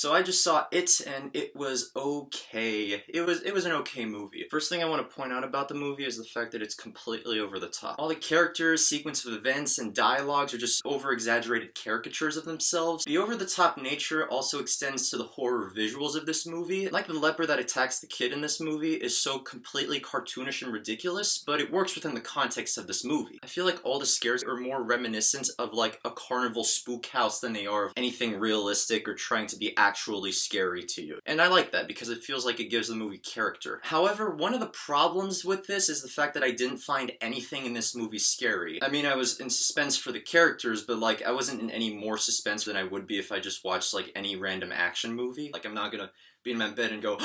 So I just saw it and it was okay. It was an okay movie. First thing I want to point out about the movie is the fact that it's completely over the top. All the characters, sequence of events, and dialogues are just over-exaggerated caricatures of themselves. The over-the-top nature also extends to the horror visuals of this movie. Like the leper that attacks the kid in this movie is so completely cartoonish and ridiculous, but it works within the context of this movie. I feel like all the scares are more reminiscent of like a carnival spook house than they are of anything realistic or trying to be actually scary to you. And I like that because it feels like it gives the movie character. However, one of the problems with this is the fact that I didn't find anything in this movie scary. I mean, I was in suspense for the characters, but like I wasn't in any more suspense than I would be if I just watched like any random action movie. Like I'm not gonna be in my bed and go,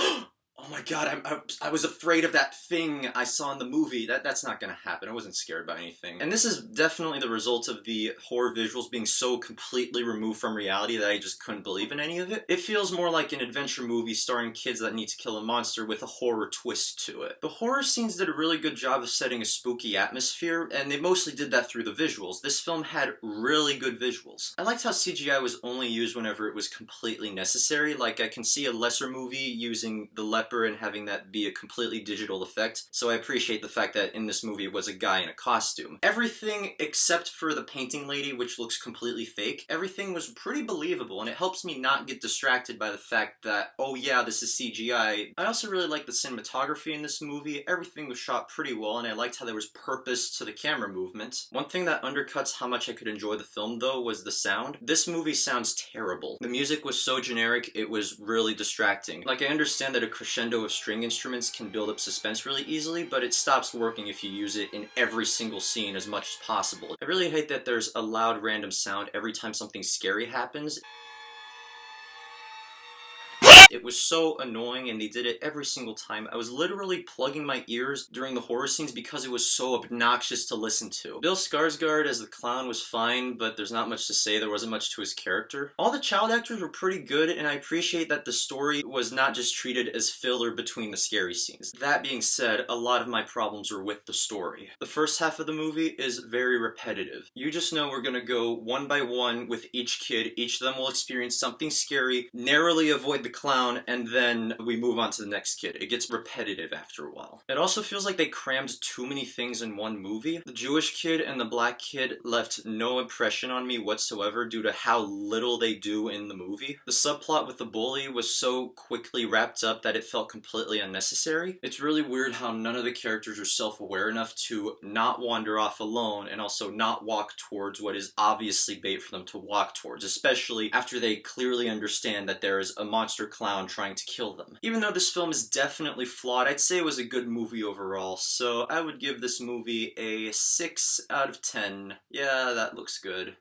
oh my god, I was afraid of that thing I saw in the movie. That's not gonna happen. I wasn't scared by anything. And this is definitely the result of the horror visuals being so completely removed from reality that I just couldn't believe in any of it. It feels more like an adventure movie starring kids that need to kill a monster with a horror twist to it. The horror scenes did a really good job of setting a spooky atmosphere, and they mostly did that through the visuals. This film had really good visuals. I liked how CGI was only used whenever it was completely necessary. Like I can see a lesser movie using the leper and having that be a completely digital effect, so I appreciate the fact that in this movie it was a guy in a costume. Everything except for the painting lady, which looks completely fake, everything was pretty believable, and it helps me not get distracted by the fact that, oh yeah, this is CGI. I also really liked the cinematography in this movie. Everything was shot pretty well, and I liked how there was purpose to the camera movement. One thing that undercuts how much I could enjoy the film, though, was the sound. This movie sounds terrible. The music was so generic, it was really distracting. Like, I understand that a crescendo of string instruments can build up suspense really easily, but it stops working if you use it in every single scene as much as possible. I really hate that there's a loud random sound every time something scary happens. It was so annoying and they did it every single time. I was literally plugging my ears during the horror scenes because it was so obnoxious to listen to. Bill Skarsgård as the clown was fine, but there's not much to say. There wasn't much to his character. All the child actors were pretty good, and I appreciate that the story was not just treated as filler between the scary scenes. That being said, a lot of my problems are with the story. The first half of the movie is very repetitive. You just know we're gonna go one by one with each kid. Each of them will experience something scary, narrowly avoid the clown, and then we move on to the next kid. It gets repetitive after a while. It also feels like they crammed too many things in one movie. The Jewish kid and the black kid left no impression on me whatsoever due to how little they do in the movie. The subplot with the bully was so quickly wrapped up that it felt completely unnecessary. It's really weird how none of the characters are self-aware enough to not wander off alone and also not walk towards what is obviously bait for them to walk towards, especially after they clearly understand that there is a monster clown trying to kill them. Even though this film is definitely flawed, I'd say it was a good movie overall, so I would give this movie a 6 out of 10. Yeah, that looks good.